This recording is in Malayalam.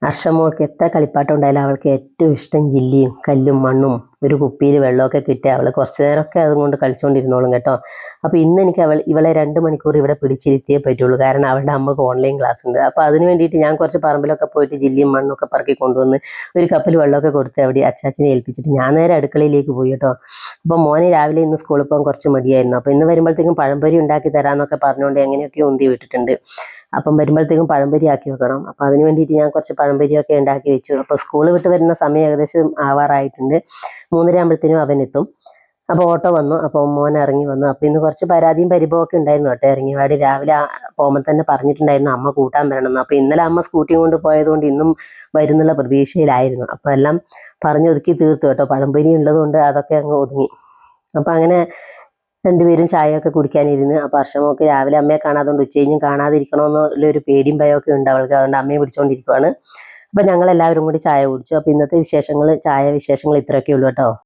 അർഷമോൾക്ക് എത്ര കളിപ്പാട്ടം ഉണ്ടായാലും അവൾക്ക് ഏറ്റവും ഇഷ്ടം ജില്ലിയും കല്ലും മണ്ണും ഒരു കുപ്പിയിൽ വെള്ളമൊക്കെ കിട്ടിയ അവൾ കുറച്ച് നേരമൊക്കെ അതുകൊണ്ട് കളിച്ചുകൊണ്ടിരുന്നോളും കേട്ടോ. അപ്പോൾ ഇന്ന് എനിക്ക് ഇവളെ 2 മണിക്കൂർ ഇവിടെ പിടിച്ചിരുത്തിയേ പറ്റുള്ളൂ, കാരണം അവളുടെ അമ്മക്ക് ഓൺലൈൻ ക്ലാസ് ഉണ്ട്. അപ്പോൾ അതിന് വേണ്ടിയിട്ട് ഞാൻ കുറച്ച് പറമ്പിലൊക്കെ പോയിട്ട് ജില്ലിയും മണ്ണൊക്കെ പറക്കി കൊണ്ടുവന്ന് ഒരു കപ്പിൽ വെള്ളമൊക്കെ കൊടുത്ത് അവിടെ അച്ചാച്ചനെ ഏൽപ്പിച്ചിട്ട് ഞാൻ നേരെ അടുക്കളയിലേക്ക് പോയി കേട്ടോ. അപ്പോൾ മോനെ രാവിലെ ഇന്ന് സ്കൂളിൽ പോകാൻ കുറച്ച് മടിയായിരുന്നു. അപ്പോൾ ഇന്ന് വരുമ്പോഴത്തേക്കും പഴംപൊരി ഉണ്ടാക്കി തരാമെന്നൊക്കെ പറഞ്ഞുകൊണ്ട് എങ്ങനെയൊക്കെ ഉന്തി വിട്ടിട്ടുണ്ട്. അപ്പം വരുമ്പോഴത്തേക്കും പഴംപൊരി ആക്കി വെക്കണം. അപ്പോൾ അതിന് വേണ്ടിയിട്ട് ഞാൻ കുറച്ച് പഴംപൊരിയൊക്കെ ഉണ്ടാക്കി വെച്ചു. അപ്പോൾ സ്കൂൾ വിട്ട് വരുന്ന സമയം ഏകദേശം ആവാറായിട്ടുണ്ട്. 3:30 ആകുമ്പോഴത്തേനും അവനെത്തും. അപ്പോൾ ഓട്ടോ വന്നു. അപ്പോൾ മോൻ ഇറങ്ങി വന്നു. അപ്പോൾ ഇന്ന് കുറച്ച് പരാതിയും പരിഭവമൊക്കെ ഉണ്ടായിരുന്നു കേട്ടോ. ഇറങ്ങിയപാട് രാവിലെ പോകുമ്പോൾ തന്നെ പറഞ്ഞിട്ടുണ്ടായിരുന്നു അമ്മ കൂട്ടാൻ വരണമെന്ന്. അപ്പോൾ ഇന്നലെ അമ്മ സ്കൂട്ടിയും കൊണ്ട് പോയതുകൊണ്ട് ഇന്നും വരുന്നുള്ള പ്രതീക്ഷയിലായിരുന്നു. അപ്പോൾ എല്ലാം പറഞ്ഞൊതുക്കി തീർത്തു കേട്ടോ. പഴംപൊരി ഉള്ളതുകൊണ്ട് അതൊക്കെ അങ്ങ് ഒതുങ്ങി. അപ്പോൾ അങ്ങനെ രണ്ടുപേരും ചായയൊക്കെ കുടിക്കാനിരുന്ന്. അപ്പോൾ അർഷമോൾക്ക് രാവിലെ അമ്മയെ കാണാതുകൊണ്ട് ഉച്ചകഴിഞ്ഞും കാണാതിരിക്കണമെന്നുള്ളൊരു പേടിയും ഭയമൊക്കെ ഉണ്ട് അവൾക്ക്. അതുകൊണ്ട് അമ്മയെ പിടിച്ചുകൊണ്ടിരിക്കുവാണ്. അപ്പോൾ ഞങ്ങളെല്ലാവരും കൂടി ചായ കുടിച്ചു. അപ്പോൾ ഇന്നത്തെ ചായ വിശേഷങ്ങൾ ഇത്രയൊക്കെ ഉള്ളൂ കേട്ടോ.